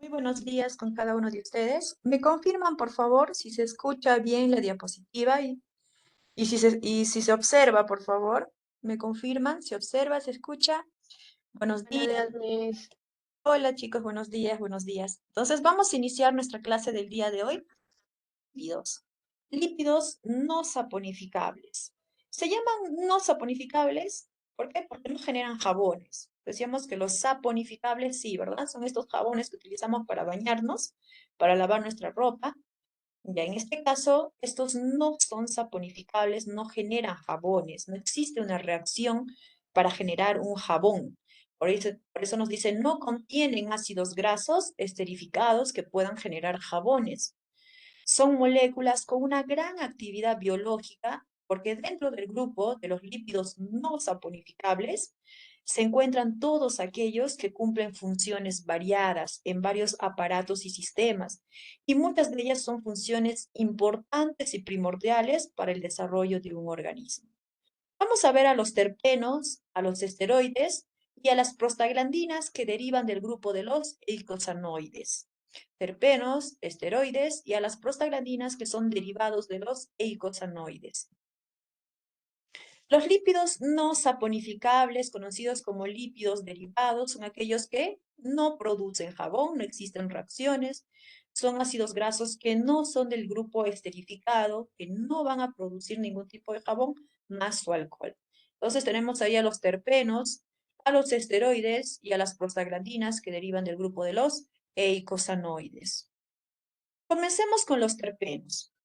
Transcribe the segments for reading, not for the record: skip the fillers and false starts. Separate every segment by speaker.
Speaker 1: Muy buenos días con cada uno de ustedes. ¿Me confirman, por favor, si se escucha bien la diapositiva y si se observa, por favor? ¿Me confirman? ¿Se observa, se escucha? Buenos
Speaker 2: Buenos
Speaker 1: días.
Speaker 2: días, Miss.
Speaker 1: Hola, chicos, buenos días, buenos días. Entonces, vamos a iniciar nuestra clase del día de hoy. Lípidos. Lípidos no saponificables. Se llaman no saponificables, ¿por qué? Porque no generan jabones. Decíamos que los saponificables sí, ¿verdad? Son estos jabones que utilizamos para bañarnos, para lavar nuestra ropa. Ya en este caso, estos no son saponificables, no generan jabones, no existe una reacción para generar un jabón. Por eso nos dice, no contienen ácidos grasos esterificados que puedan generar jabones. Son moléculas con una gran actividad biológica porque dentro del grupo de los lípidos no saponificables se encuentran todos aquellos que cumplen funciones variadas en varios aparatos y sistemas, y muchas de ellas son funciones importantes y primordiales para el desarrollo de un organismo. Vamos a ver a los terpenos, a los esteroides y a las prostaglandinas que derivan del grupo de los eicosanoides. Terpenos, esteroides y a las prostaglandinas que son derivados de los eicosanoides. Los lípidos no saponificables, conocidos como lípidos derivados, son aquellos que no producen jabón, no existen reacciones, son ácidos grasos que no son del grupo esterificado, que no van a producir ningún tipo de jabón, más su alcohol. Entonces tenemos ahí a los terpenos, a los esteroides y a las prostaglandinas que derivan del grupo de los eicosanoides. Comencemos con los terpenos.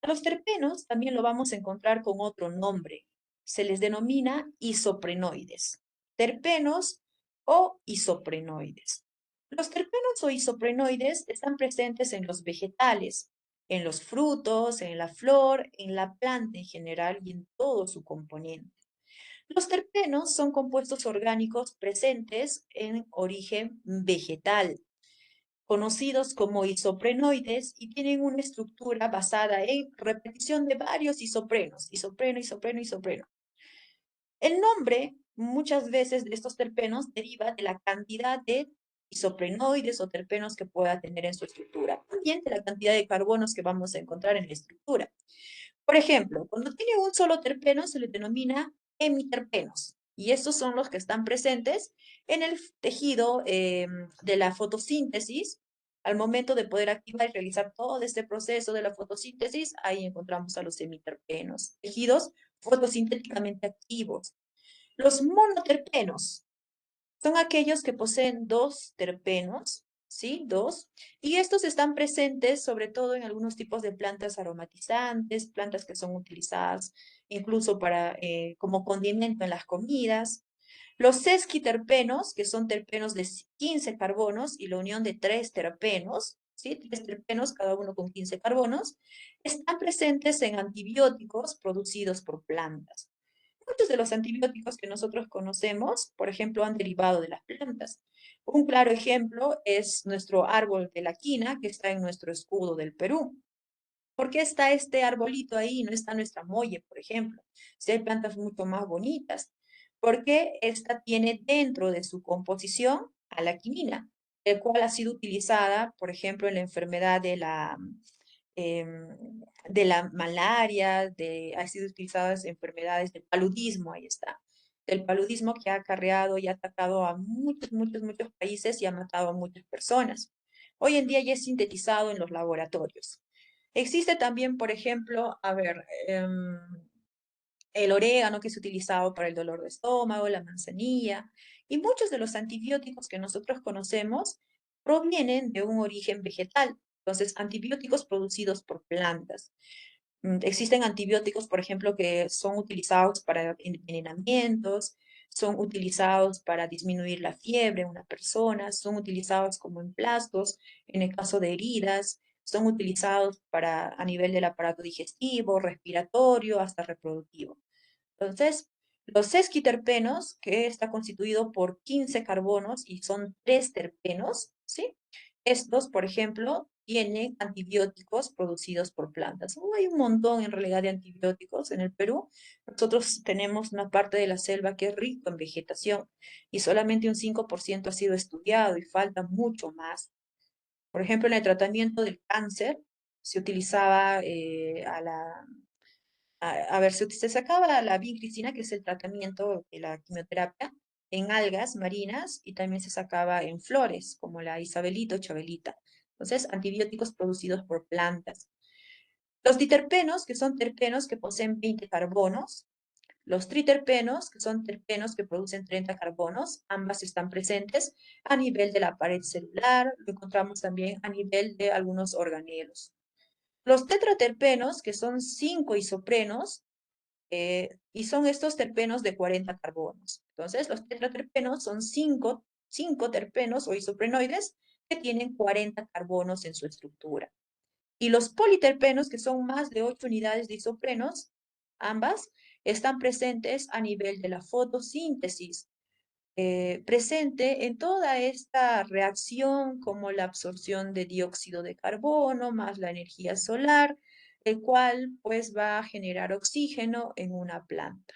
Speaker 1: A los terpenos también lo vamos a encontrar con otro nombre. Se les denomina isoprenoides. Terpenos o isoprenoides. Los terpenos o isoprenoides están presentes en los vegetales, en los frutos, en la flor, en la planta en general y en todo su componente. Los terpenos son compuestos orgánicos presentes en origen vegetal, conocidos como isoprenoides, y tienen una estructura basada en repetición de varios isoprenos, isopreno, isopreno, isopreno. El nombre muchas veces de estos terpenos deriva de la cantidad de isoprenoides o terpenos que pueda tener en su estructura, también de la cantidad de carbonos que vamos a encontrar en la estructura. Por ejemplo, cuando tiene un solo terpeno se le denomina hemiterpenos. Y estos son los que están presentes en el tejido de la fotosíntesis. Al momento de poder activar y realizar todo este proceso de la fotosíntesis, ahí encontramos a los hemiterpenos, tejidos fotosintéticamente activos. Los monoterpenos son aquellos que poseen dos terpenos, ¿sí? Dos. Y estos están presentes sobre todo en algunos tipos de plantas aromatizantes, plantas que son utilizadas incluso como condimento en las comidas. Los sesquiterpenos, que son terpenos de 15 carbonos y la unión de tres terpenos, ¿sí? Tres terpenos, cada uno con 15 carbonos, están presentes en antibióticos producidos por plantas. Muchos de los antibióticos que nosotros conocemos, por ejemplo, han derivado de las plantas. Un claro ejemplo es nuestro árbol de la quina, que está en nuestro escudo del Perú. ¿Por qué está este arbolito ahí y no está nuestra molle, por ejemplo? Si hay plantas mucho más bonitas. Porque esta tiene dentro de su composición a la quinina, el cual ha sido utilizada, por ejemplo, en la enfermedad de la malaria, ha sido utilizada en enfermedades del paludismo, ahí está. Del paludismo que ha acarreado y ha atacado a muchos, muchos, muchos países y ha matado a muchas personas. Hoy en día ya es sintetizado en los laboratorios. Existe también, por ejemplo, el orégano que es utilizado para el dolor de estómago, la manzanilla, y muchos de los antibióticos que nosotros conocemos provienen de un origen vegetal. Entonces, antibióticos producidos por plantas. Existen antibióticos, por ejemplo, que son utilizados para envenenamientos, son utilizados para disminuir la fiebre en una persona, son utilizados como emplastos en el caso de heridas, son utilizados a nivel del aparato digestivo, respiratorio, hasta reproductivo. Entonces, los sesquiterpenos, que está constituido por 15 carbonos y son 3 terpenos, ¿sí? Estos, por ejemplo, tienen antibióticos producidos por plantas. Hay un montón en realidad de antibióticos en el Perú. Nosotros tenemos una parte de la selva que es rico en vegetación y solamente un 5% ha sido estudiado y falta mucho más. Por ejemplo, en el tratamiento del cáncer se utilizaba se sacaba la vincristina, que es el tratamiento de la quimioterapia, en algas marinas y también se sacaba en flores, como la isabelita o chabelita. Entonces, antibióticos producidos por plantas. Los diterpenos, que son terpenos que poseen 20 carbonos. Los triterpenos, que son terpenos que producen 30 carbonos, ambas están presentes a nivel de la pared celular, lo encontramos también a nivel de algunos organelos. Los tetraterpenos, que son 5 isoprenos, y son estos terpenos de 40 carbonos. Entonces, los tetraterpenos son 5 terpenos o isoprenoides que tienen 40 carbonos en su estructura. Y los politerpenos, que son más de 8 unidades de isoprenos, ambas están presentes a nivel de la fotosíntesis, presente en toda esta reacción como la absorción de dióxido de carbono más la energía solar, el cual pues va a generar oxígeno en una planta.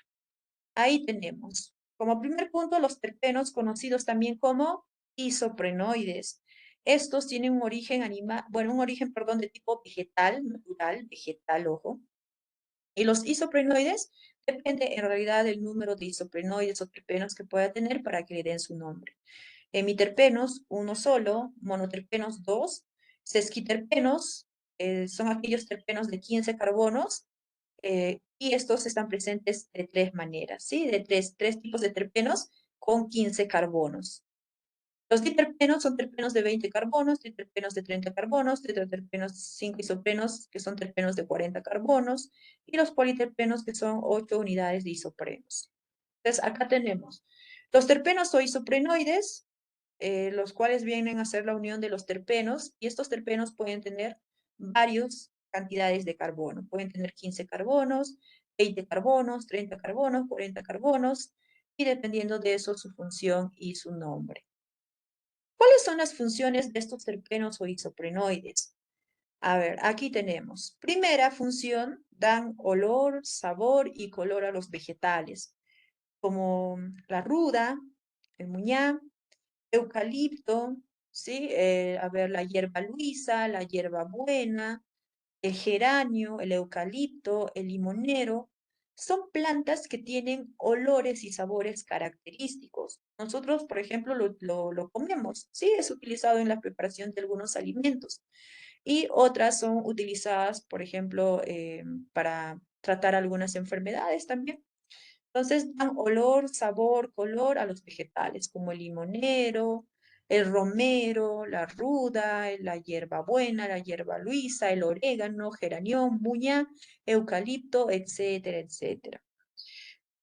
Speaker 1: Ahí tenemos, como primer punto, los terpenos conocidos también como isoprenoides. Estos tienen un origen un origen, perdón, de tipo vegetal, natural, vegetal, ojo. Y los isoprenoides depende en realidad del número de isoprenoides o terpenos que pueda tener para que le den su nombre. Hemiterpenos, uno solo, monoterpenos, dos, sesquiterpenos, son aquellos terpenos de 15 carbonos, y estos están presentes de tres maneras, ¿sí? De tres tipos de terpenos con 15 carbonos. Los diterpenos son terpenos de 20 carbonos, triterpenos de 30 carbonos, tetraterpenos 5 isoprenos, que son terpenos de 40 carbonos, y los politerpenos, que son 8 unidades de isoprenos. Entonces, acá tenemos los terpenos o isoprenoides, los cuales vienen a ser la unión de los terpenos, y estos terpenos pueden tener varias cantidades de carbono. Pueden tener 15 carbonos, 20 carbonos, 30 carbonos, 40 carbonos, y dependiendo de eso, su función y su nombre. ¿Cuáles son las funciones de estos terpenos o isoprenoides? A ver, aquí tenemos. Primera función, dan olor, sabor y color a los vegetales, como la ruda, el muñá, eucalipto, ¿sí? A ver, la hierba luisa, la hierba buena, el geranio, el eucalipto, el limonero, son plantas que tienen olores y sabores característicos. Nosotros, por ejemplo, lo comemos, ¿sí? Es utilizado en la preparación de algunos alimentos. Y otras son utilizadas, por ejemplo, para tratar algunas enfermedades también. Entonces dan olor, sabor, color a los vegetales, como el limonero, el romero, la ruda, la hierbabuena, la hierba luisa, el orégano, geranión, muña, eucalipto, etcétera, etcétera.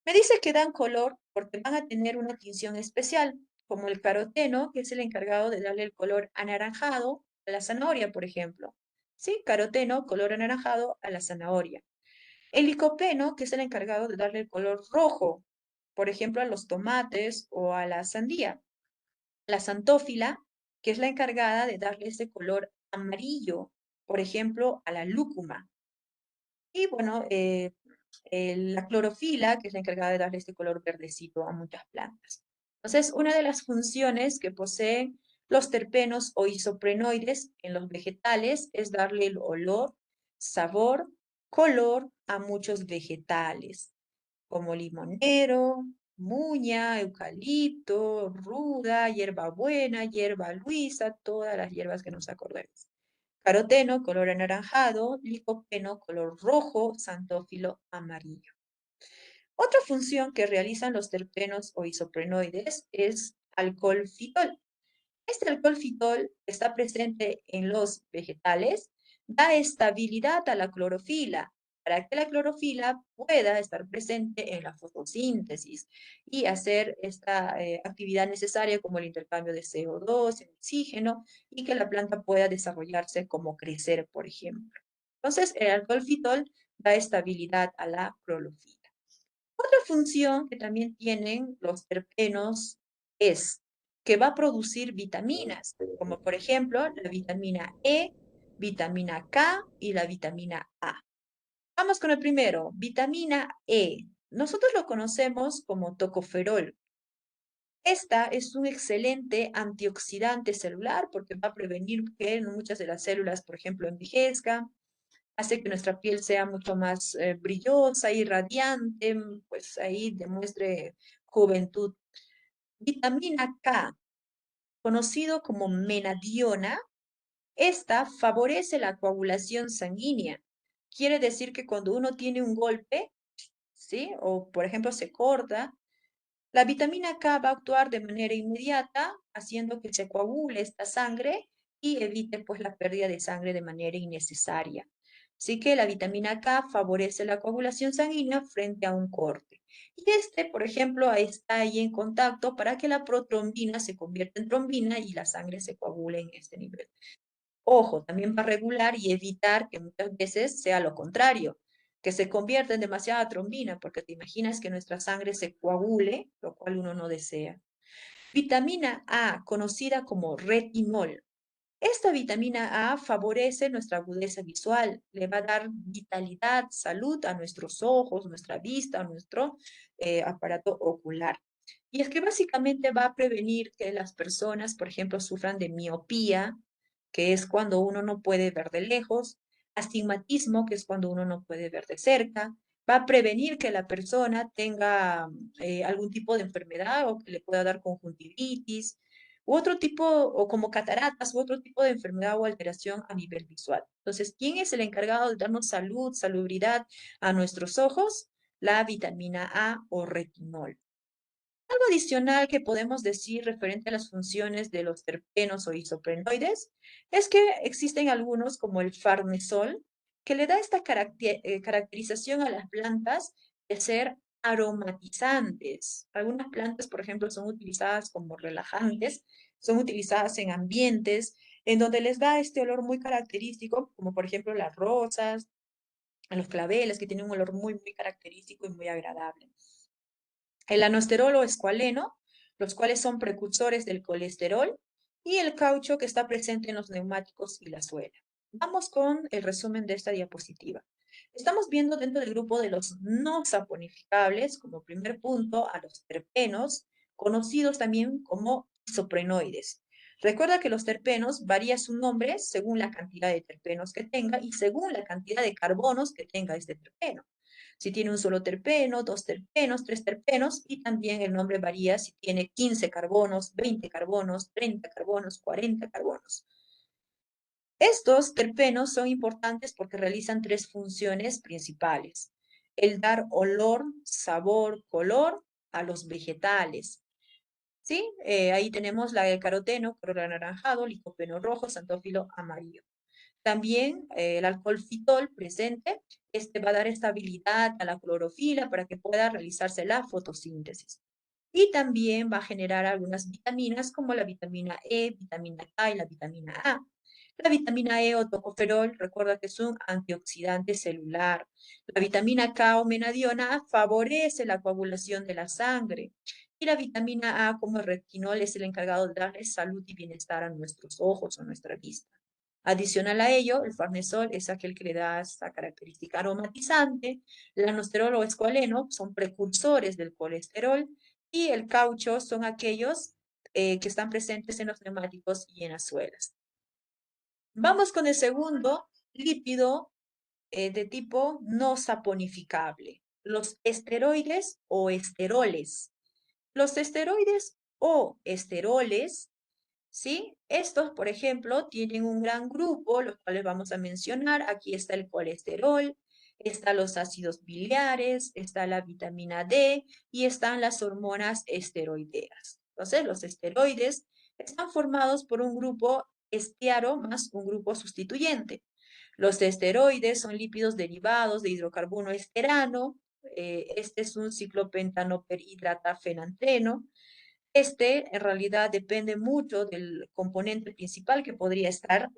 Speaker 1: Me dice que dan color porque van a tener una tinción especial, como el caroteno, que es el encargado de darle el color anaranjado a la zanahoria, por ejemplo. Sí, caroteno, color anaranjado a la zanahoria. El licopeno, que es el encargado de darle el color rojo, por ejemplo, a los tomates o a la sandía. La santófila, que es la encargada de darle ese color amarillo, por ejemplo, a la lúcuma. Y bueno, la clorofila, que es la encargada de darle este color verdecito a muchas plantas. Entonces, una de las funciones que poseen los terpenos o isoprenoides en los vegetales es darle el olor, sabor, color a muchos vegetales, como limonero, muña, eucalipto, ruda, hierbabuena, hierba luisa, todas las hierbas que nos acordemos. Caroteno, color anaranjado, licopeno, color rojo, santófilo, amarillo. Otra función que realizan los terpenos o isoprenoides es alcohol-fitol. Este alcohol-fitol está presente en los vegetales, da estabilidad a la clorofila para que la clorofila pueda estar presente en la fotosíntesis y hacer esta actividad necesaria como el intercambio de CO2, el oxígeno y que la planta pueda desarrollarse como crecer, por ejemplo. Entonces, el alcohol-fitol da estabilidad a la clorofila. Otra función que también tienen los terpenos es que va a producir vitaminas, como por ejemplo la vitamina E, vitamina K y la vitamina A. Vamos con el primero, vitamina E. Nosotros lo conocemos como tocoferol. Esta es un excelente antioxidante celular porque va a prevenir que muchas de las células, por ejemplo, envejezcan, hace que nuestra piel sea mucho más brillosa y radiante, pues ahí demuestre juventud. Vitamina K, conocido como menadiona, esta favorece la coagulación sanguínea. Quiere decir que cuando uno tiene un golpe, ¿sí? O por ejemplo se corta, la vitamina K va a actuar de manera inmediata, haciendo que se coagule esta sangre y evite pues la pérdida de sangre de manera innecesaria. Así que la vitamina K favorece la coagulación sanguínea frente a un corte. Y este, por ejemplo, está ahí en contacto para que la protrombina se convierta en trombina y la sangre se coagule en este nivel. Ojo, también va a regular y evitar que muchas veces sea lo contrario, que se convierta en demasiada trombina, porque te imaginas que nuestra sangre se coagule, lo cual uno no desea. Vitamina A, conocida como retinol. Esta vitamina A favorece nuestra agudeza visual, le va a dar vitalidad, salud a nuestros ojos, nuestra vista, a nuestro aparato ocular. Y es que básicamente va a prevenir que las personas, por ejemplo, sufran de miopía, que es cuando uno no puede ver de lejos, astigmatismo, que es cuando uno no puede ver de cerca, va a prevenir que la persona tenga algún tipo de enfermedad o que le pueda dar conjuntivitis, u otro tipo, o como cataratas, u otro tipo de enfermedad o alteración a nivel visual. Entonces, ¿quién es el encargado de darnos salud, salubridad a nuestros ojos? La vitamina A o retinol. Algo adicional que podemos decir referente a las funciones de los terpenos o isoprenoides es que existen algunos como el farnesol, que le da esta caracterización a las plantas de ser aromatizantes. Algunas plantas, por ejemplo, son utilizadas como relajantes, son utilizadas en ambientes en donde les da este olor muy característico, como por ejemplo las rosas, los claveles, que tienen un olor muy, muy característico y muy agradable. El anosterol o escualeno, los cuales son precursores del colesterol, y el caucho que está presente en los neumáticos y la suela. Vamos con el resumen de esta diapositiva. Estamos viendo dentro del grupo de los no saponificables, como primer punto, a los terpenos, conocidos también como isoprenoides. Recuerda que los terpenos varía su nombre según la cantidad de terpenos que tenga y según la cantidad de carbonos que tenga este terpeno. Si tiene un solo terpeno, dos terpenos, tres terpenos, y también el nombre varía si tiene 15 carbonos, 20 carbonos, 30 carbonos, 40 carbonos. Estos terpenos son importantes porque realizan tres funciones principales. El dar olor, sabor, color a los vegetales. ¿Sí? Ahí tenemos la caroteno, color anaranjado, licopeno rojo, santófilo amarillo. También el alcohol fitol presente, este va a dar estabilidad a la clorofila para que pueda realizarse la fotosíntesis. Y también va a generar algunas vitaminas como la vitamina E, vitamina K y la vitamina A. La vitamina E o tocoferol, recuerda que es un antioxidante celular. La vitamina K o menadiona favorece la coagulación de la sangre. Y la vitamina A como el retinol es el encargado de darle salud y bienestar a nuestros ojos o nuestra vista. Adicional a ello, el farnesol es aquel que le da esta característica aromatizante, el anosterol o escualeno son precursores del colesterol y el caucho son aquellos que están presentes en los neumáticos y en las suelas. Vamos con el segundo lípido de tipo no saponificable, los esteroides o esteroles. Los esteroides o esteroles, ¿sí? Estos, por ejemplo, tienen un gran grupo, los cuales vamos a mencionar. Aquí está el colesterol, están los ácidos biliares, está la vitamina D y están las hormonas esteroideas. Entonces, los esteroides están formados por un grupo estearo más un grupo sustituyente. Los esteroides son lípidos derivados de hidrocarburo esterano. Este es un ciclopentanoperhidratafenantreno. Este en realidad depende mucho del componente principal que podría estar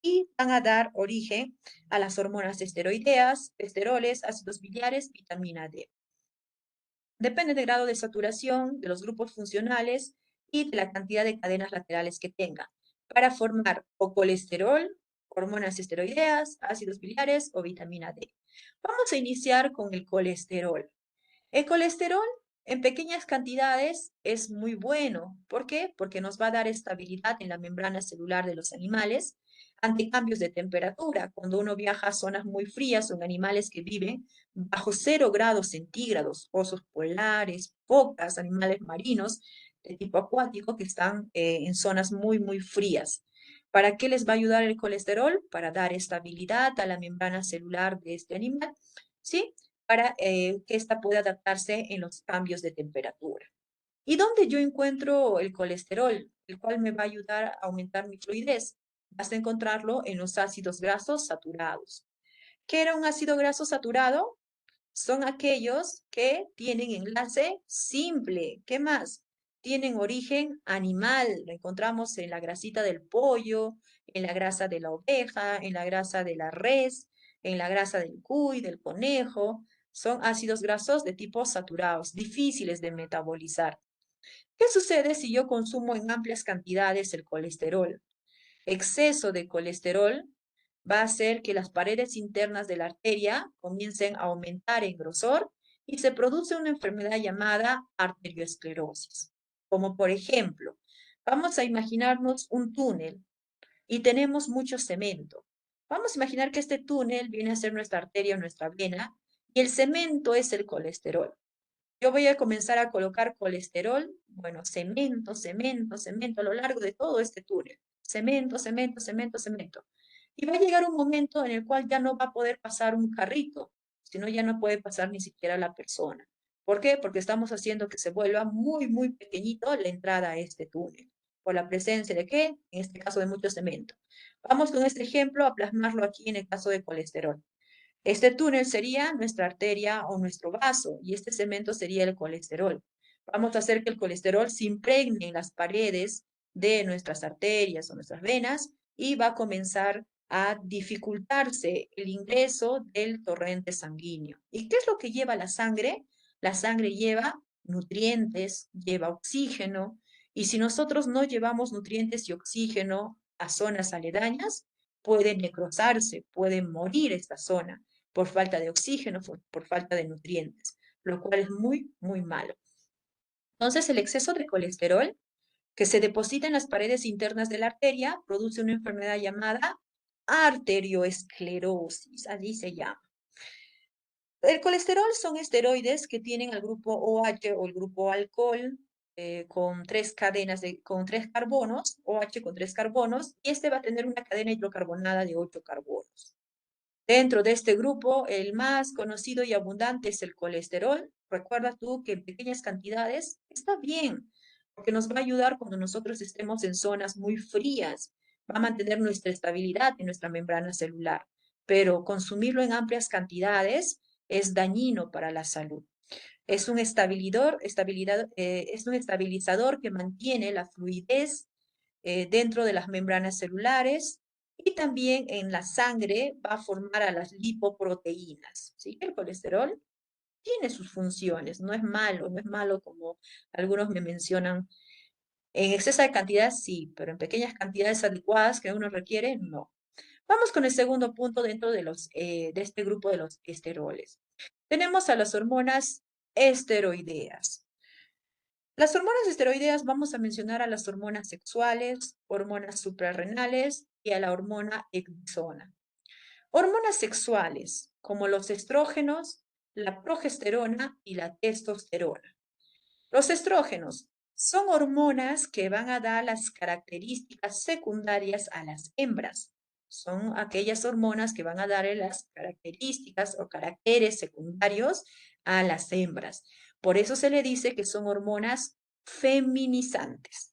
Speaker 1: y van a dar origen a las hormonas esteroideas, esteroles, ácidos biliares, vitamina D. Depende del grado de saturación, de los grupos funcionales y de la cantidad de cadenas laterales que tenga para formar o colesterol, hormonas esteroideas, ácidos biliares o vitamina D. Vamos a iniciar con el colesterol. El colesterol En pequeñas cantidades es muy bueno. ¿Por qué? Porque nos va a dar estabilidad en la membrana celular de los animales ante cambios de temperatura. Cuando uno viaja a zonas muy frías, son animales que viven bajo 0 °C, osos polares, focas, animales marinos de tipo acuático que están en zonas muy, muy frías. ¿Para qué les va a ayudar el colesterol? Para dar estabilidad a la membrana celular de este animal, ¿sí? Para que ésta pueda adaptarse en los cambios de temperatura. ¿Y dónde yo encuentro el colesterol, el cual me va a ayudar a aumentar mi fluidez? Vas a encontrarlo en los ácidos grasos saturados. ¿Qué era un ácido graso saturado? Son aquellos que tienen enlace simple. ¿Qué más? Tienen origen animal. Lo encontramos en la grasita del pollo, en la grasa de la oveja, en la grasa de la res, en la grasa del cuy, del conejo. Son ácidos grasos de tipo saturados, difíciles de metabolizar. ¿Qué sucede si yo consumo en amplias cantidades el colesterol? Exceso de colesterol va a hacer que las paredes internas de la arteria comiencen a aumentar en grosor y se produce una enfermedad llamada arteriosclerosis. Como por ejemplo, vamos a imaginarnos un túnel y tenemos mucho cemento. Vamos a imaginar que este túnel viene a ser nuestra arteria o nuestra vena y el cemento es el colesterol. Yo voy a comenzar a colocar colesterol, bueno, cemento, cemento, cemento a lo largo de todo este túnel. Cemento, cemento, cemento, cemento. Y va a llegar un momento en el cual ya no va a poder pasar un carrito, sino ya no puede pasar ni siquiera la persona. ¿Por qué? Porque estamos haciendo que se vuelva muy, muy pequeñito la entrada a este túnel. ¿Por la presencia de qué? En este caso de mucho cemento. Vamos con este ejemplo a plasmarlo aquí en el caso de colesterol. Este túnel sería nuestra arteria o nuestro vaso y este cemento sería el colesterol. Vamos a hacer que el colesterol se impregne en las paredes de nuestras arterias o nuestras venas y va a comenzar a dificultarse el ingreso del torrente sanguíneo. ¿Y qué es lo que lleva la sangre? La sangre lleva nutrientes, lleva oxígeno, y si nosotros no llevamos nutrientes y oxígeno a zonas aledañas, puede necrosarse, puede morir esta zona por falta de oxígeno, por falta de nutrientes, lo cual es muy, muy malo. Entonces, el exceso de colesterol que se deposita en las paredes internas de la arteria produce una enfermedad llamada arterioesclerosis, allí se llama. El colesterol son esteroides que tienen el grupo OH o el grupo alcohol con 3 cadenas con 3 carbonos, OH con 3 carbonos, y este va a tener una cadena hidrocarbonada de 8 carbonos. Dentro de este grupo, el más conocido y abundante es el colesterol. Recuerda tú que en pequeñas cantidades está bien, porque nos va a ayudar cuando nosotros estemos en zonas muy frías. Va a mantener nuestra estabilidad en nuestra membrana celular, pero consumirlo en amplias cantidades es dañino para la salud. Es un es un estabilizador que mantiene la fluidez dentro de las membranas celulares y también en la sangre va a formar a las lipoproteínas. ¿Sí? El colesterol tiene sus funciones, no es malo como algunos me mencionan. En exceso de cantidad sí, pero en pequeñas cantidades adecuadas que uno requiere, no. Vamos con el segundo punto dentro de este grupo de los esteroles. Tenemos a las hormonas esteroideas. Las hormonas esteroideas vamos a mencionar a las hormonas sexuales, hormonas suprarrenales y a la hormona exona. Hormonas sexuales, como los estrógenos, la progesterona y la testosterona. Los estrógenos son hormonas que van a dar las características secundarias a las hembras. Son aquellas hormonas que van a dar las características o caracteres secundarios a las hembras. Por eso se le dice que son hormonas feminizantes.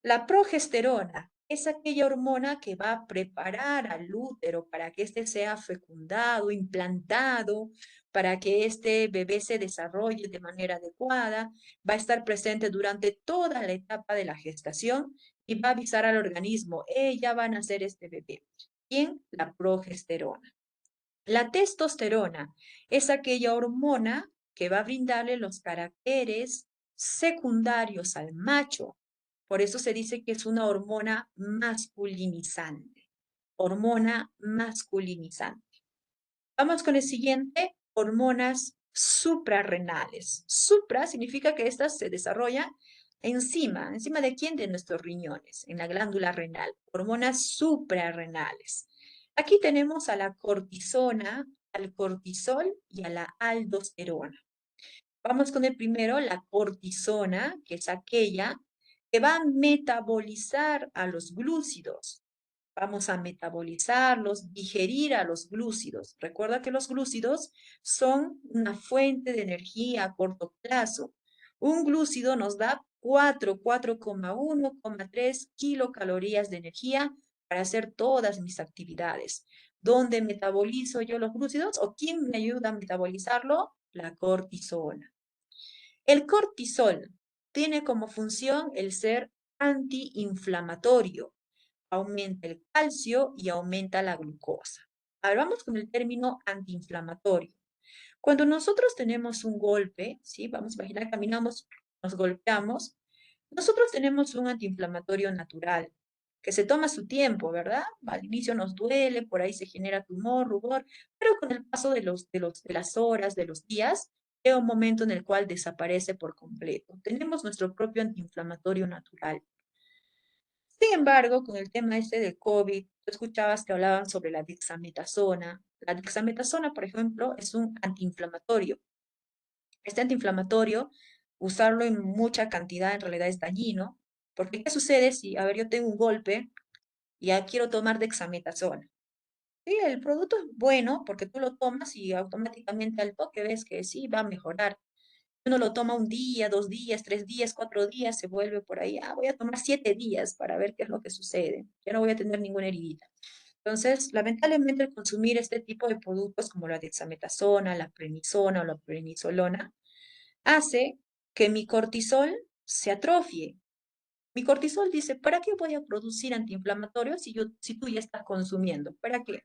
Speaker 1: La progesterona es aquella hormona que va a preparar al útero para que éste sea fecundado, implantado, para que este bebé se desarrolle de manera adecuada, va a estar presente durante toda la etapa de la gestación y va a avisar al organismo, ya va a nacer este bebé. Bien, la progesterona. La testosterona es aquella hormona que va a brindarle los caracteres secundarios al macho. Por eso se dice que es una hormona masculinizante. Hormona masculinizante. Vamos con el siguiente, hormonas suprarrenales. Supra significa que estas se desarrollan ¿encima de quién? De nuestros riñones, en la glándula renal, hormonas suprarrenales. Aquí tenemos a la cortisona, al cortisol y a la aldosterona. Vamos con el primero, la cortisona, que es aquella que va a metabolizar a los glúcidos. Vamos a metabolizarlos, digerir a los glúcidos. Recuerda que los glúcidos son una fuente de energía a corto plazo. Un glúcido nos da 4,1,3 kilocalorías de energía para hacer todas mis actividades. ¿Dónde metabolizo yo los glúcidos o quién me ayuda a metabolizarlo? La cortisona. El cortisol tiene como función el ser antiinflamatorio, aumenta el calcio y aumenta la glucosa. Ahora vamos con el término antiinflamatorio. Cuando nosotros tenemos un golpe, ¿sí? Vamos a imaginar, caminamos, nos golpeamos, nosotros tenemos un antiinflamatorio natural que se toma su tiempo, ¿verdad? Al inicio nos duele, por ahí se genera tumor, rubor, pero con el paso de las horas, de los días, llega un momento en el cual desaparece por completo. Tenemos nuestro propio antiinflamatorio natural. Sin embargo, con el tema este del COVID, tú escuchabas que hablaban sobre la dexametasona. La dexametasona, por ejemplo, es un antiinflamatorio. Este antiinflamatorio, usarlo en mucha cantidad en realidad es dañino, porque ¿qué sucede si, a ver, yo tengo un golpe y ya quiero tomar dexametasona? Sí, el producto es bueno porque tú lo tomas y automáticamente al toque ves que sí, va a mejorar. Uno lo toma un día, 2 días, 3 días, 4 días, se vuelve por ahí. Ah, voy a tomar 7 días para ver qué es lo que sucede. Ya no voy a tener ninguna heridita. Entonces, lamentablemente, el consumir este tipo de productos como la dexametasona, la prednisona o la prednisolona hace que mi cortisol se atrofie. Mi cortisol dice, ¿para qué voy a producir antiinflamatorios si tú ya estás consumiendo? ¿Para qué?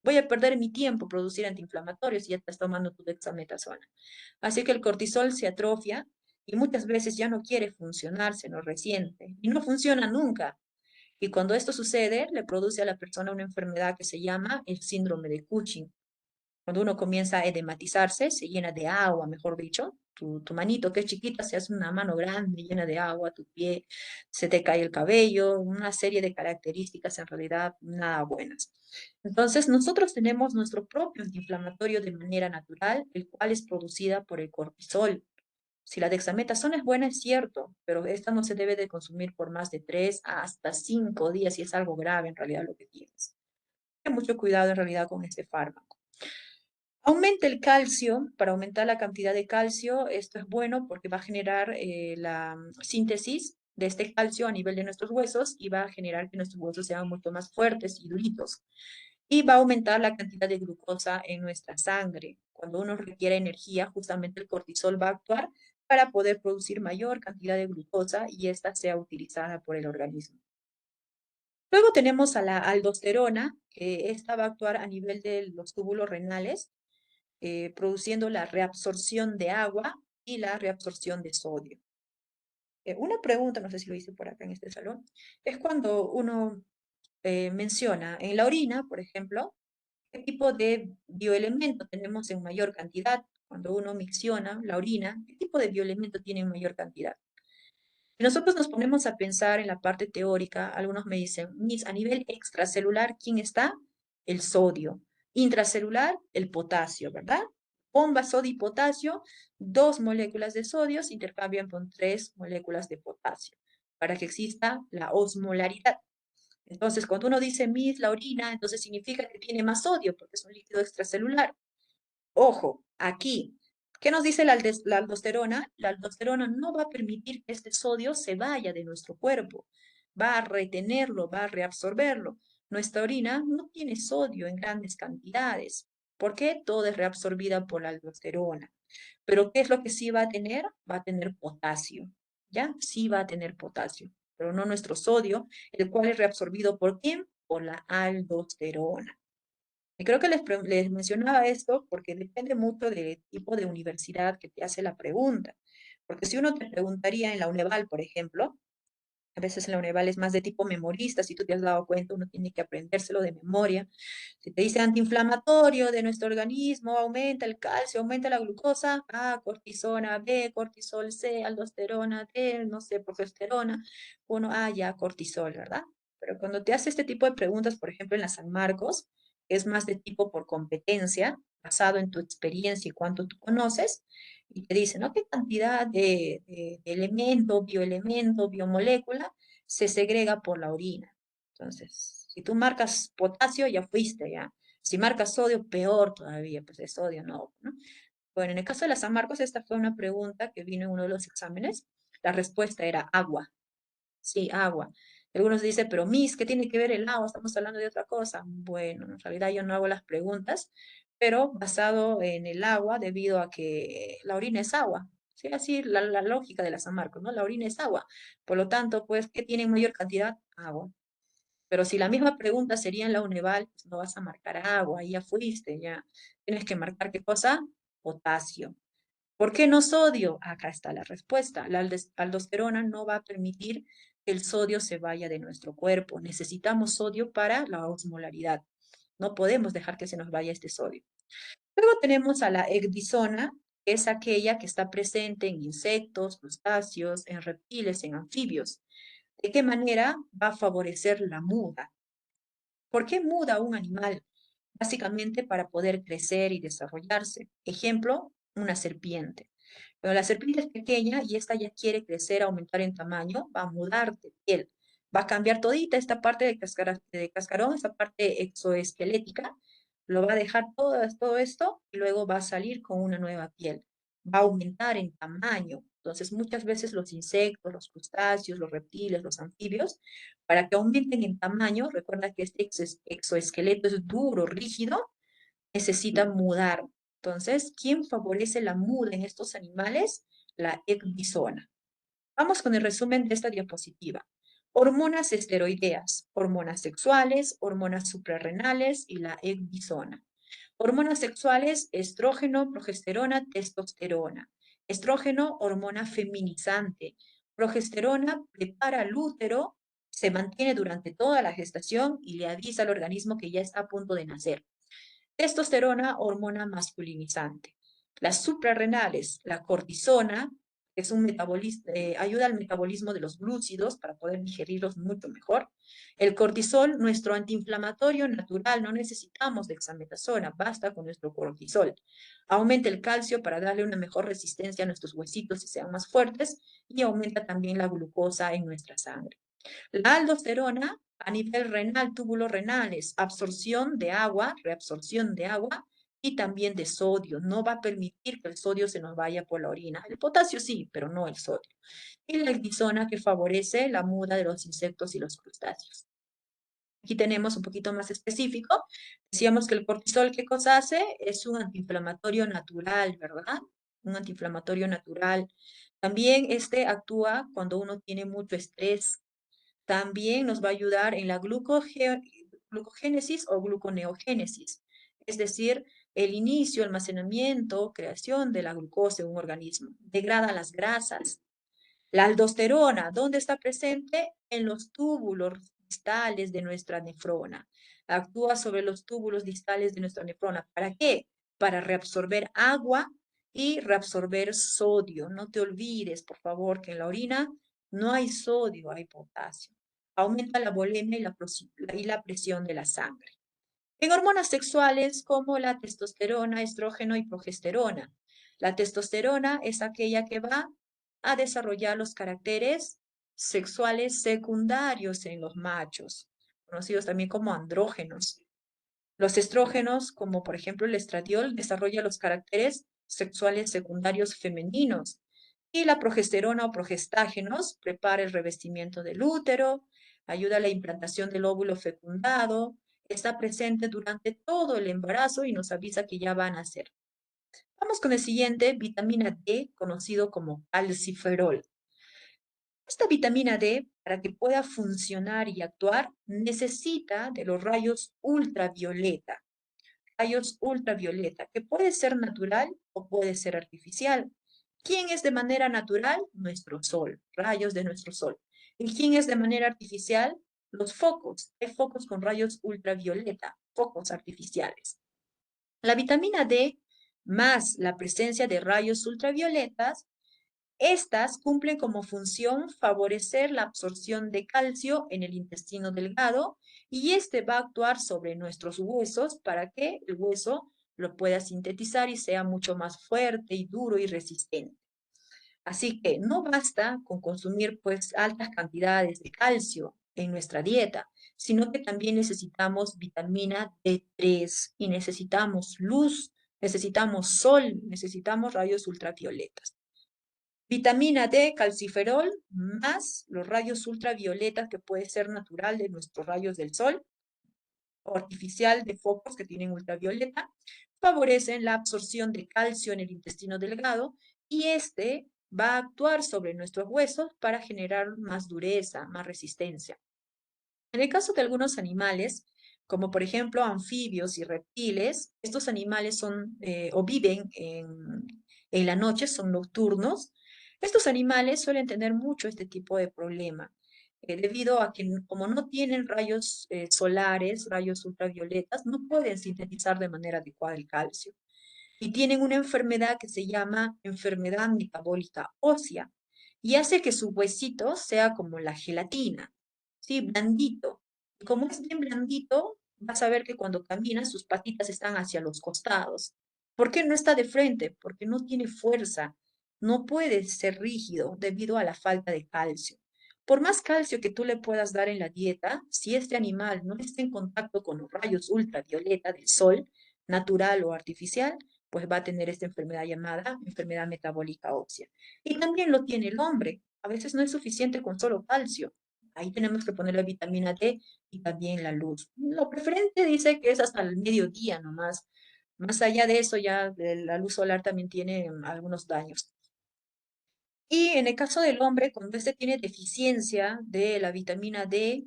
Speaker 1: Voy a perder mi tiempo producir antiinflamatorios si ya estás tomando tu dexametasona. Así que el cortisol se atrofia y muchas veces ya no quiere funcionar, se nos resiente y no funciona nunca. Y cuando esto sucede, le produce a la persona una enfermedad que se llama el síndrome de Cushing. Cuando uno comienza a edematizarse, se llena de agua, mejor dicho. Tu manito que es chiquita se hace una mano grande, llena de agua, tu pie, se te cae el cabello, una serie de características en realidad nada buenas. Entonces, nosotros tenemos nuestro propio antiinflamatorio de manera natural, el cual es producida por el cortisol. Si la dexametasona es buena, es cierto, pero esta no se debe de consumir por más de 3 hasta 5 días si es algo grave en realidad lo que tienes. Ten mucho cuidado en realidad con este fármaco. Aumenta el calcio, para aumentar la cantidad de calcio, esto es bueno porque va a generar la síntesis de este calcio a nivel de nuestros huesos y va a generar que nuestros huesos sean mucho más fuertes y duritos. Y va a aumentar la cantidad de glucosa en nuestra sangre. Cuando uno requiere energía, justamente el cortisol va a actuar para poder producir mayor cantidad de glucosa y esta sea utilizada por el organismo. Luego tenemos a la aldosterona, que esta va a actuar a nivel de los túbulos renales produciendo la reabsorción de agua y la reabsorción de sodio. Una pregunta, no sé si lo hice por acá en este salón, es cuando uno menciona en la orina, por ejemplo, qué tipo de bioelemento tenemos en mayor cantidad. Cuando uno micciona la orina, ¿qué tipo de bioelemento tiene en mayor cantidad? Si nosotros nos ponemos a pensar en la parte teórica, algunos me dicen, Miss, a nivel extracelular, ¿quién está? El sodio. Intracelular, el potasio, ¿verdad? Bomba sodio y potasio, 2 moléculas de sodio se intercambian con 3 moléculas de potasio para que exista la osmolaridad. Entonces, cuando uno dice Miss, la orina, entonces significa que tiene más sodio porque es un líquido extracelular. Ojo, aquí, ¿qué nos dice la aldosterona? La aldosterona no va a permitir que este sodio se vaya de nuestro cuerpo, va a retenerlo, va a reabsorberlo. Nuestra orina no tiene sodio en grandes cantidades. ¿Por qué? Todo es reabsorbida por la aldosterona. Pero ¿qué es lo que sí va a tener? Va a tener potasio, ¿ya? Sí va a tener potasio, pero no nuestro sodio, el cual es reabsorbido ¿por quién? Por la aldosterona. Y creo que les mencionaba esto porque depende mucho del tipo de universidad que te hace la pregunta. Porque si uno te preguntaría en la UNEVAL, por ejemplo, A veces en la Uneval es más de tipo memorista, si tú te has dado cuenta, uno tiene que aprendérselo de memoria. Si te dice antiinflamatorio de nuestro organismo, aumenta el calcio, aumenta la glucosa, A, cortisona, B, cortisol, C, aldosterona, D, no sé, progesterona, uno, ya, cortisol, ¿verdad? Pero cuando te hace este tipo de preguntas, por ejemplo, en la San Marcos, que es más de tipo por competencia, basado en tu experiencia y cuánto tú conoces, y te dice, ¿no? ¿Qué cantidad de elemento, bioelemento, biomolécula se segrega por la orina? Entonces, si tú marcas potasio, ya fuiste, ya. Si marcas sodio, peor todavía, pues de sodio no, ¿no? Bueno, en el caso de la San Marcos, esta fue una pregunta que vino en uno de los exámenes. La respuesta era agua. Sí, agua. Algunos dicen, pero Miss, ¿qué tiene que ver el agua? Estamos hablando de otra cosa. Bueno, en realidad yo no hago las preguntas, pero basado en el agua, debido a que la orina es agua. Sí, así la lógica de la San Marcos, ¿no? La orina es agua. Por lo tanto, pues, ¿qué tiene en mayor cantidad? Agua. Pero si la misma pregunta sería en la Uneval, pues no vas a marcar agua, ahí ya fuiste, ya. Tienes que marcar qué cosa? Potasio. ¿Por qué no sodio? Acá está la respuesta. La aldosterona no va a permitir que el sodio se vaya de nuestro cuerpo. Necesitamos sodio para la osmolaridad. No podemos dejar que se nos vaya este sodio. Luego tenemos a la ecdisona, que es aquella que está presente en insectos, crustáceos, en reptiles, en anfibios. ¿De qué manera va a favorecer la muda? ¿Por qué muda un animal? Básicamente para poder crecer y desarrollarse. Ejemplo, una serpiente. Pero la serpiente es pequeña y esta ya quiere crecer, aumentar en tamaño, va a mudar de piel. Va a cambiar todita esta parte de cascarón, esta parte exoesquelética, lo va a dejar todo esto y luego va a salir con una nueva piel. Va a aumentar en tamaño. Entonces, muchas veces los insectos, los crustáceos, los reptiles, los anfibios, para que aumenten en tamaño, recuerda que este exoesqueleto es duro, rígido, necesita mudar. Entonces, ¿quién favorece la muda en estos animales? La ecdisona. Vamos con el resumen de esta diapositiva. Hormonas esteroideas, hormonas sexuales, hormonas suprarrenales y la ecdisona. Hormonas sexuales, estrógeno, progesterona, testosterona. Estrógeno, hormona feminizante. Progesterona prepara el útero, se mantiene durante toda la gestación y le avisa al organismo que ya está a punto de nacer. Testosterona, hormona masculinizante. Las suprarrenales, la cortisona, que es un metabolismo, ayuda al metabolismo de los glúcidos para poder digerirlos mucho mejor. El cortisol, nuestro antiinflamatorio natural, no necesitamos dexametasona, basta con nuestro cortisol. Aumenta el calcio para darle una mejor resistencia a nuestros huesitos y sean más fuertes y aumenta también la glucosa en nuestra sangre. La aldosterona a nivel renal, túbulos renales, absorción de agua, reabsorción de agua y también de sodio. No va a permitir que el sodio se nos vaya por la orina. El potasio sí, pero no el sodio. Y la ecdisona que favorece la muda de los insectos y los crustáceos. Aquí tenemos un poquito más específico. Decíamos que el cortisol, ¿qué cosa hace? Es un antiinflamatorio natural, ¿verdad? Un antiinflamatorio natural. También este actúa cuando uno tiene mucho estrés, también nos va a ayudar en la glucogénesis o gluconeogénesis, es decir, el inicio, almacenamiento, creación de la glucosa en un organismo. Degrada las grasas. La aldosterona, ¿dónde está presente? En los túbulos distales de nuestra nefrona. Actúa sobre los túbulos distales de nuestra nefrona. ¿Para qué? Para reabsorber agua y reabsorber sodio. No te olvides, por favor, que en la orina no hay sodio, hay potasio. Aumenta la volemia y la presión de la sangre. En hormonas sexuales como la testosterona, estrógeno y progesterona. La testosterona es aquella que va a desarrollar los caracteres sexuales secundarios en los machos, conocidos también como andrógenos. Los estrógenos, como por ejemplo el estradiol, desarrolla los caracteres sexuales secundarios femeninos. Y la progesterona o progestágenos prepara el revestimiento del útero, ayuda a la implantación del óvulo fecundado, está presente durante todo el embarazo y nos avisa que ya van a nacer. Vamos con el siguiente, vitamina D, conocido como calciferol. Esta vitamina D, para que pueda funcionar y actuar, necesita de los rayos ultravioleta. Rayos ultravioleta, que puede ser natural o puede ser artificial. ¿Quién es de manera natural? Nuestro sol, rayos de nuestro sol. ¿Y quién es de manera artificial? Los focos. Hay focos con rayos ultravioleta, focos artificiales. La vitamina D más la presencia de rayos ultravioletas, estas cumplen como función favorecer la absorción de calcio en el intestino delgado y este va a actuar sobre nuestros huesos para que el hueso lo pueda sintetizar y sea mucho más fuerte y duro y resistente. Así que no basta con consumir pues altas cantidades de calcio en nuestra dieta, sino que también necesitamos vitamina D3 y necesitamos luz, necesitamos sol, necesitamos rayos ultravioletas. Vitamina D, calciferol, más los rayos ultravioletas que puede ser natural de nuestros rayos del sol o artificial de focos que tienen ultravioleta, favorecen la absorción de calcio en el intestino delgado y este va a actuar sobre nuestros huesos para generar más dureza, más resistencia. En el caso de algunos animales, como por ejemplo anfibios y reptiles, estos animales son o viven en la noche, son nocturnos. Estos animales suelen tener mucho este tipo de problema, debido a que como no tienen rayos solares, rayos ultravioletas, no pueden sintetizar de manera adecuada el calcio y tienen una enfermedad que se llama enfermedad metabólica ósea y hace que su huesito sea como la gelatina, ¿sí? Blandito. Y como es bien blandito, vas a ver que cuando camina sus patitas están hacia los costados. ¿Por qué no está de frente? Porque no tiene fuerza. No puede ser rígido debido a la falta de calcio. Por más calcio que tú le puedas dar en la dieta, si este animal no está en contacto con los rayos ultravioleta del sol, natural o artificial, pues va a tener esta enfermedad llamada enfermedad metabólica ósea. Y también lo tiene el hombre. A veces no es suficiente con solo calcio. Ahí tenemos que poner la vitamina D y también la luz. Lo preferente dice que es hasta el mediodía nomás. Más allá de eso, ya la luz solar también tiene algunos daños. Y en el caso del hombre, cuando este tiene deficiencia de la vitamina D,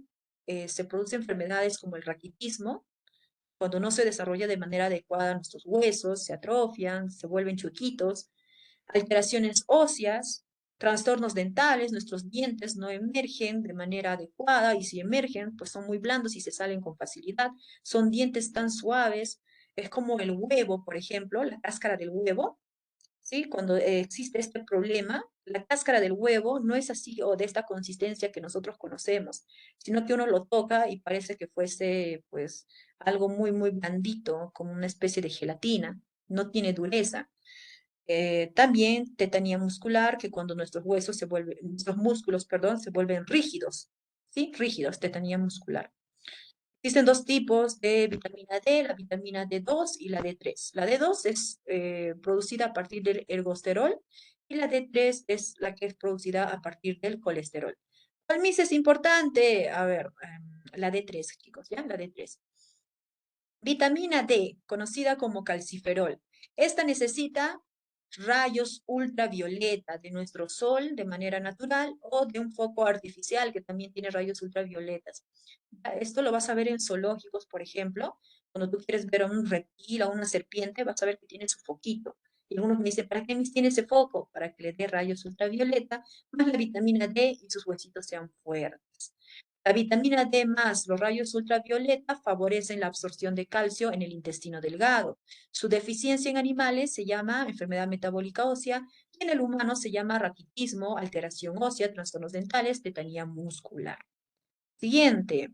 Speaker 1: se producen enfermedades como el raquitismo, cuando no se desarrolla de manera adecuada nuestros huesos, se atrofian, se vuelven chuequitos, alteraciones óseas, trastornos dentales, nuestros dientes no emergen de manera adecuada y si emergen, pues son muy blandos y se salen con facilidad. Son dientes tan suaves, es como el huevo, por ejemplo, la cáscara del huevo. ¿Sí? Cuando existe este problema, la cáscara del huevo no es así o de esta consistencia que nosotros conocemos, sino que uno lo toca y parece que fuese pues algo muy, muy blandito, como una especie de gelatina, no tiene dureza. También tetanía muscular, que cuando nuestros huesos se vuelven, nuestros músculos, perdón, se vuelven rígidos, ¿sí? Rígidos, tetanía muscular. Existen dos tipos de vitamina D, la vitamina D2 y la D3. La D2 es producida a partir del ergosterol y la D3 es la que es producida a partir del colesterol. ¿Cuál MIS es importante? A ver, la D3, chicos, ¿ya? La D3. Vitamina D, conocida como calciferol. Esta necesita rayos ultravioleta de nuestro sol de manera natural o de un foco artificial que también tiene rayos ultravioletas. Esto lo vas a ver en zoológicos, por ejemplo. Cuando tú quieres ver a un reptil o una serpiente, vas a ver que tiene su foquito. Y algunos me dicen, ¿para qué tiene ese foco? Para que le dé rayos ultravioleta, más la vitamina D y sus huesitos sean fuertes. La vitamina D más los rayos ultravioleta favorecen la absorción de calcio en el intestino delgado. Su deficiencia en animales se llama enfermedad metabólica ósea y en el humano se llama raquitismo, alteración ósea, trastornos dentales, tetanía muscular. Siguiente,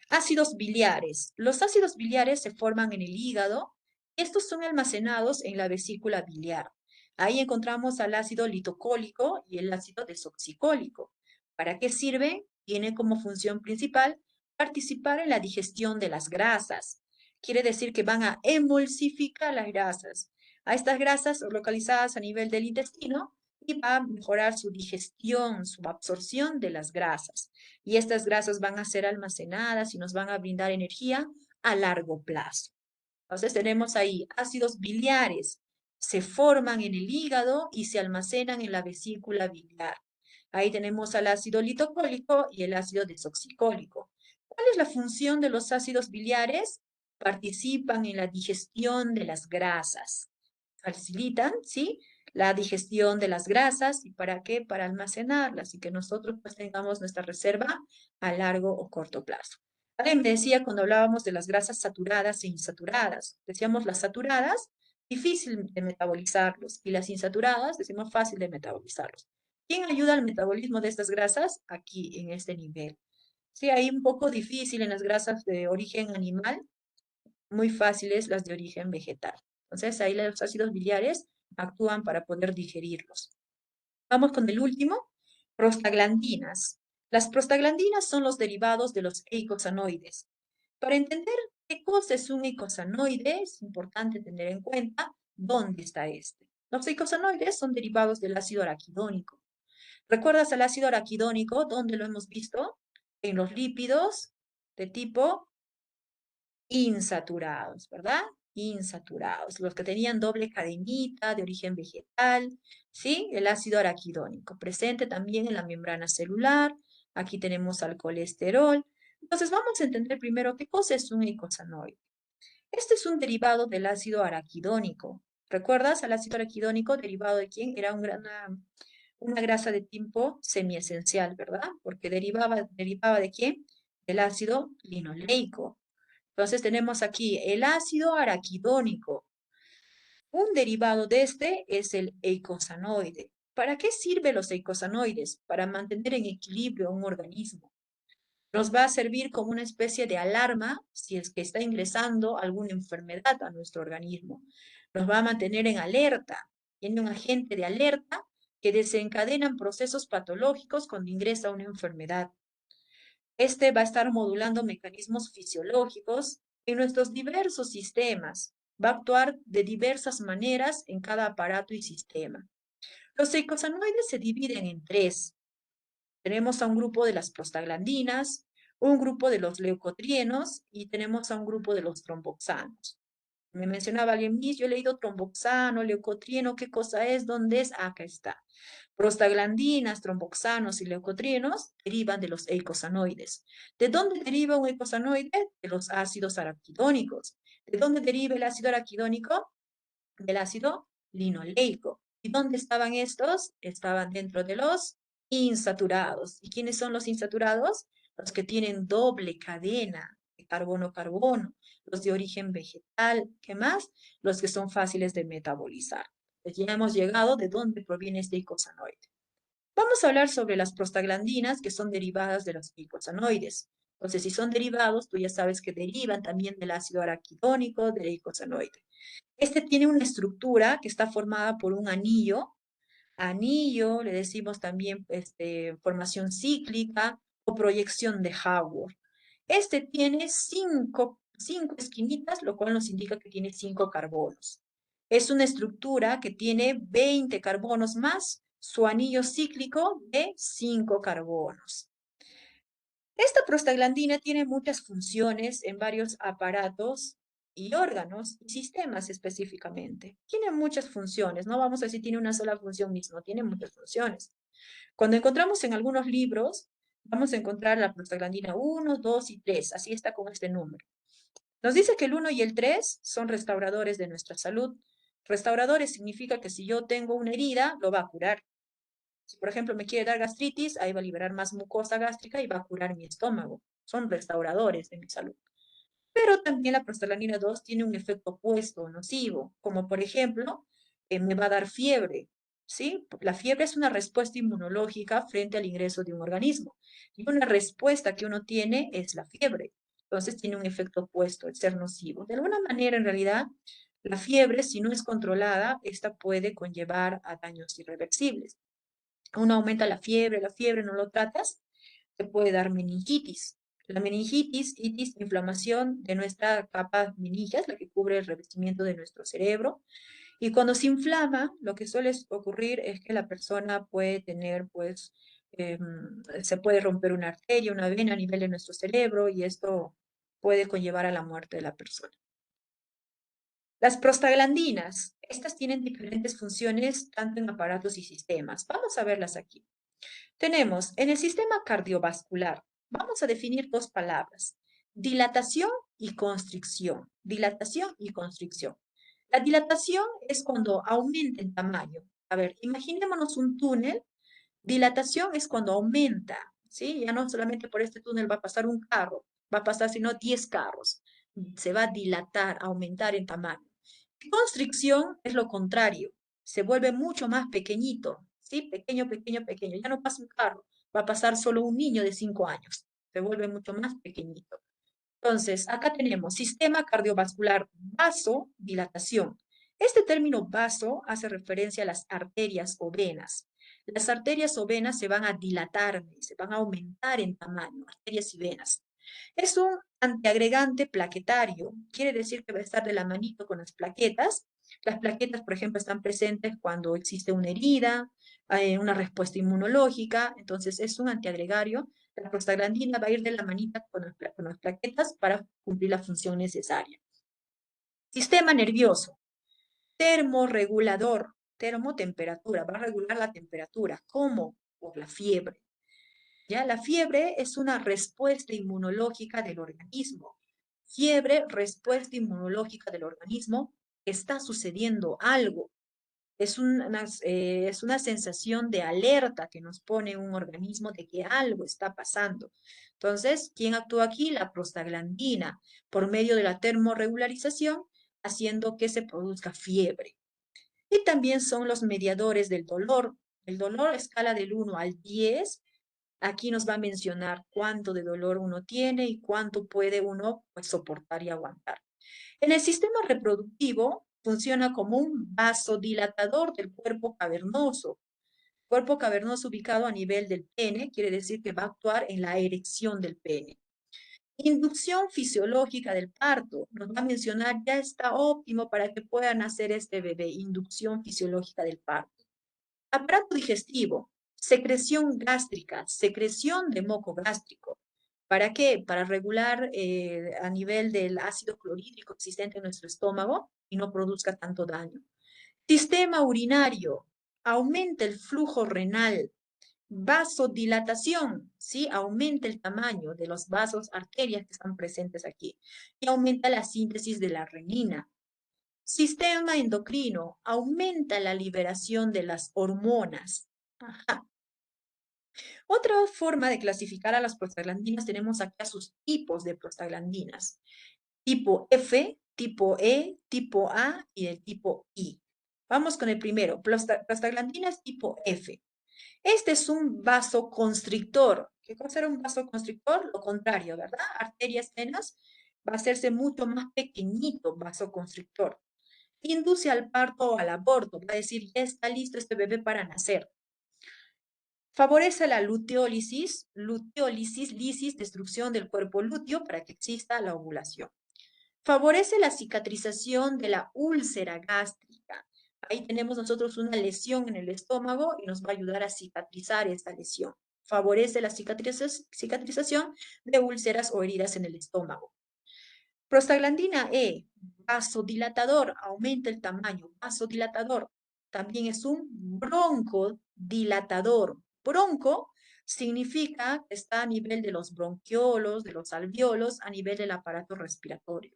Speaker 1: ácidos biliares. Los ácidos biliares se forman en el hígado. Estos son almacenados en la vesícula biliar. Ahí encontramos al ácido litocólico y el ácido desoxicólico. ¿Para qué sirve? Tiene como función principal participar en la digestión de las grasas. Quiere decir que van a emulsificar las grasas. A estas grasas localizadas a nivel del intestino y va a mejorar su digestión, su absorción de las grasas y estas grasas van a ser almacenadas y nos van a brindar energía a largo plazo. Entonces tenemos ahí ácidos biliares, se forman en el hígado y se almacenan en la vesícula biliar. Ahí tenemos al ácido litocólico y el ácido desoxicólico. ¿Cuál es la función de los ácidos biliares? Participan en la digestión de las grasas. Facilitan, ¿sí? la digestión de las grasas. ¿Y para qué? Para almacenarlas y que nosotros pues tengamos nuestra reserva a largo o corto plazo. Alguien me decía cuando hablábamos de las grasas saturadas e insaturadas, decíamos las saturadas, difícil de metabolizarlos, y las insaturadas, decimos fácil de metabolizarlos. ¿Quién ayuda al metabolismo de estas grasas? Aquí, en este nivel. Sí, hay un poco difícil en las grasas de origen animal, muy fáciles las de origen vegetal. Entonces, ahí los ácidos biliares actúan para poder digerirlos. Vamos con el último, prostaglandinas. Las prostaglandinas son los derivados de los eicosanoides. Para entender qué cosa es un eicosanoide, es importante tener en cuenta dónde está este. Los eicosanoides son derivados del ácido araquidónico. ¿Recuerdas el ácido araquidónico? ¿Dónde lo hemos visto? En los lípidos de tipo insaturados, ¿verdad? Insaturados, los que tenían doble cadenita de origen vegetal, ¿sí? El ácido araquidónico, presente también en la membrana celular. Aquí tenemos al colesterol. Entonces vamos a entender primero qué cosa es un eicosanoide. Este es un derivado del ácido araquidónico. ¿Recuerdas al ácido araquidónico derivado de quién? Era una grasa de tipo semiesencial, ¿verdad? Porque derivaba de quién? Del ácido linoleico. Entonces tenemos aquí el ácido araquidónico. Un derivado de este es el eicosanoide. ¿Para qué sirven los eicosanoides? Para mantener en equilibrio un organismo. Nos va a servir como una especie de alarma si es que está ingresando alguna enfermedad a nuestro organismo. Nos va a mantener en alerta. Tiene un agente de alerta que desencadenan procesos patológicos cuando ingresa una enfermedad. Este va a estar modulando mecanismos fisiológicos en nuestros diversos sistemas. Va a actuar de diversas maneras en cada aparato y sistema. Los eicosanoides se dividen en tres. Tenemos a un grupo de las prostaglandinas, un grupo de los leucotrienos y tenemos a un grupo de los tromboxanos. Me mencionaba alguien, Miss, yo he leído tromboxano, leucotrieno, ¿qué cosa es? ¿Dónde es? Acá está. Prostaglandinas, tromboxanos y leucotrienos derivan de los eicosanoides. ¿De dónde deriva un eicosanoide? De los ácidos araquidónicos. ¿De dónde deriva el ácido araquidónico? Del ácido linoleico. ¿Y dónde estaban estos? Estaban dentro de los insaturados. ¿Y quiénes son los insaturados? Los que tienen doble cadena de carbono-carbono, los de origen vegetal, ¿qué más? Los que son fáciles de metabolizar. Pues ya hemos llegado de dónde proviene este eicosanoide. Vamos a hablar sobre las prostaglandinas, que son derivadas de los eicosanoides. Entonces, si son derivados, tú ya sabes que derivan también del ácido araquidónico, del eicosanoide. Este tiene una estructura que está formada por un anillo. Anillo, le decimos también formación cíclica o proyección de Haworth. Este tiene cinco esquinitas, lo cual nos indica que tiene 5 carbonos. Es una estructura que tiene 20 carbonos más su anillo cíclico de 5 carbonos. Esta prostaglandina tiene muchas funciones en varios aparatos y órganos y sistemas específicamente. Tiene muchas funciones, no vamos a decir tiene una sola función misma, tiene muchas funciones. Cuando encontramos en algunos libros, vamos a encontrar la prostaglandina 1, 2 y 3, así está con este número. Nos dice que el 1 y el 3 son restauradores de nuestra salud. Restauradores significa que si yo tengo una herida, lo va a curar. Si, por ejemplo, me quiere dar gastritis, ahí va a liberar más mucosa gástrica y va a curar mi estómago. Son restauradores de mi salud. Pero también la prostaglandina 2 tiene un efecto opuesto, nocivo, como por ejemplo, me va a dar fiebre, ¿sí? La fiebre es una respuesta inmunológica frente al ingreso de un organismo. Y una respuesta que uno tiene es la fiebre. Entonces tiene un efecto opuesto, el ser nocivo. De alguna manera, en realidad, la fiebre, si no es controlada, esta puede conllevar a daños irreversibles. Uno aumenta la fiebre no lo tratas, te puede dar meningitis. La meningitis, itis, inflamación de nuestra capa meningia, es la que cubre el revestimiento de nuestro cerebro. Y cuando se inflama, lo que suele ocurrir es que la persona puede tener, pues, se puede romper una arteria, una vena a nivel de nuestro cerebro y esto puede conllevar a la muerte de la persona. Las prostaglandinas, estas tienen diferentes funciones tanto en aparatos y sistemas. Vamos a verlas aquí. Tenemos en el sistema cardiovascular, vamos a definir dos palabras, dilatación y constricción. Dilatación y constricción. La dilatación es cuando aumenta en tamaño. A ver, imaginémonos un túnel. Dilatación es cuando aumenta, ¿sí? Ya no solamente por este túnel va a pasar un carro, va a pasar sino 10 carros. Se va a dilatar, aumentar en tamaño. Constricción es lo contrario, se vuelve mucho más pequeñito, ¿sí? Pequeño, pequeño, pequeño. Ya no pasa un carro, va a pasar solo un niño de 5 años. Se vuelve mucho más pequeñito. Entonces, acá tenemos sistema cardiovascular, vasodilatación. Este término vaso hace referencia a las arterias o venas. Las arterias o venas se van a dilatar, se van a aumentar en tamaño, arterias y venas. Es un antiagregante plaquetario, quiere decir que va a estar de la manito con las plaquetas. Las plaquetas, por ejemplo, están presentes cuando existe una herida, una respuesta inmunológica, entonces es un antiagregario. La prostaglandina va a ir de la manita con las plaquetas para cumplir la función necesaria. Sistema nervioso, termorregulador, termotemperatura, va a regular la temperatura. ¿Cómo? Por la fiebre. ¿Ya? La fiebre es una respuesta inmunológica del organismo. Fiebre, respuesta inmunológica del organismo, está sucediendo algo. Es una sensación de alerta que nos pone un organismo de que algo está pasando. Entonces, ¿quién actúa aquí? La prostaglandina, por medio de la termorregularización, haciendo que se produzca fiebre. Y también son los mediadores del dolor. El dolor a escala del 1 al 10, aquí nos va a mencionar cuánto de dolor uno tiene y cuánto puede uno pues, soportar y aguantar. En el sistema reproductivo funciona como un vasodilatador del cuerpo cavernoso. Cuerpo cavernoso ubicado a nivel del pene, quiere decir que va a actuar en la erección del pene. Inducción fisiológica del parto, nos va a mencionar, ya está óptimo para que pueda nacer este bebé, inducción fisiológica del parto. Aparato digestivo, secreción gástrica, secreción de moco gástrico. ¿Para qué? Para regular a nivel del ácido clorhídrico existente en nuestro estómago y no produzca tanto daño. Sistema urinario, aumenta el flujo renal. Vasodilatación, ¿sí? Aumenta el tamaño de los vasos, arterias que están presentes aquí. Y aumenta la síntesis de la renina. Sistema endocrino, aumenta la liberación de las hormonas. Ajá. Otra forma de clasificar a las prostaglandinas, tenemos acá sus tipos de prostaglandinas. Tipo F, tipo E, tipo A y el tipo I. Vamos con el primero, prostaglandinas tipo F. Este es un vasoconstrictor. ¿Qué cosa era un vasoconstrictor? Lo contrario, ¿verdad? Arterias, venas, va a hacerse mucho más pequeñito vasoconstrictor. Induce al parto o al aborto, va a decir, ya está listo este bebé para nacer. Favorece la luteólisis, lisis, destrucción del cuerpo lúteo para que exista la ovulación. Favorece la cicatrización de la úlcera gástrica. Ahí tenemos nosotros una lesión en el estómago y nos va a ayudar a cicatrizar esta lesión. Favorece la cicatrización de úlceras o heridas en el estómago. Prostaglandina E, vasodilatador, aumenta el tamaño, vasodilatador. También es un broncodilatador. Bronco significa que está a nivel de los bronquiolos, de los alveolos, a nivel del aparato respiratorio.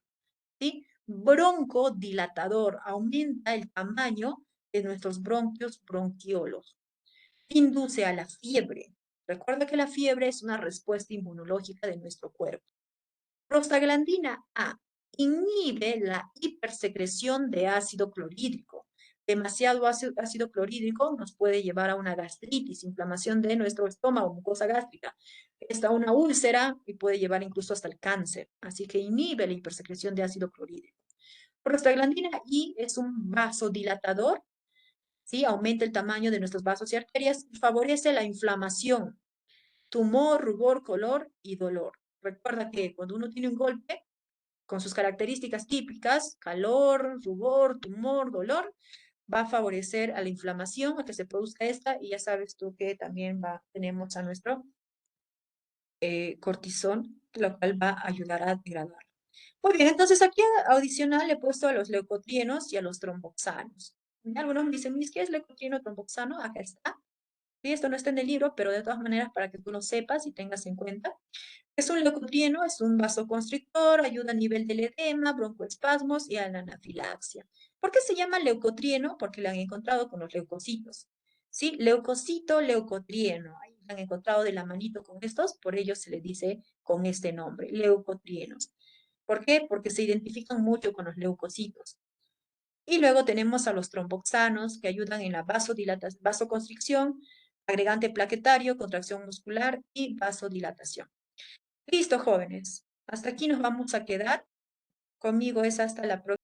Speaker 1: ¿Sí? Broncodilatador, aumenta el tamaño de nuestros bronquios, bronquiolos. Induce a la fiebre. Recuerda que la fiebre es una respuesta inmunológica de nuestro cuerpo. Prostaglandina A inhibe la hipersecreción de ácido clorhídrico. Demasiado ácido clorhídrico nos puede llevar a una gastritis, inflamación de nuestro estómago, mucosa gástrica. Está una úlcera y puede llevar incluso hasta el cáncer. Así que inhibe la hipersecreción de ácido clorhídrico. Prostaglandina I es un vasodilatador, ¿sí? Aumenta el tamaño de nuestros vasos y arterias y favorece la inflamación, tumor, rubor, color y dolor. Recuerda que cuando uno tiene un golpe, con sus características típicas, calor, rubor, tumor, dolor, va a favorecer a la inflamación, a que se produzca esta, y ya sabes tú que también tenemos a nuestro cortisol, lo cual va a ayudar a degradar. Muy bien, entonces aquí adicional le he puesto a los leucotrienos y a los tromboxanos. Algunos me dicen, ¿qué es leucotrieno tromboxano? Acá está. ¿Sí? Esto no está en el libro, pero de todas maneras para que tú lo sepas y tengas en cuenta. Es un leucotrieno, es un vasoconstrictor, ayuda a nivel del edema, broncoespasmos y a la anafilaxia. ¿Por qué se llama leucotrieno? Porque lo han encontrado con los leucocitos. ¿Sí? Leucocito, leucotrieno. Ahí lo han encontrado de la manito con estos, por ello se le dice con este nombre, leucotrienos. ¿Por qué? Porque se identifican mucho con los leucocitos. Y luego tenemos a los tromboxanos que ayudan en la vasodilatación, vasoconstricción, agregante plaquetario, contracción muscular y vasodilatación. Listo, jóvenes. Hasta aquí nos vamos a quedar. Conmigo es hasta la próxima.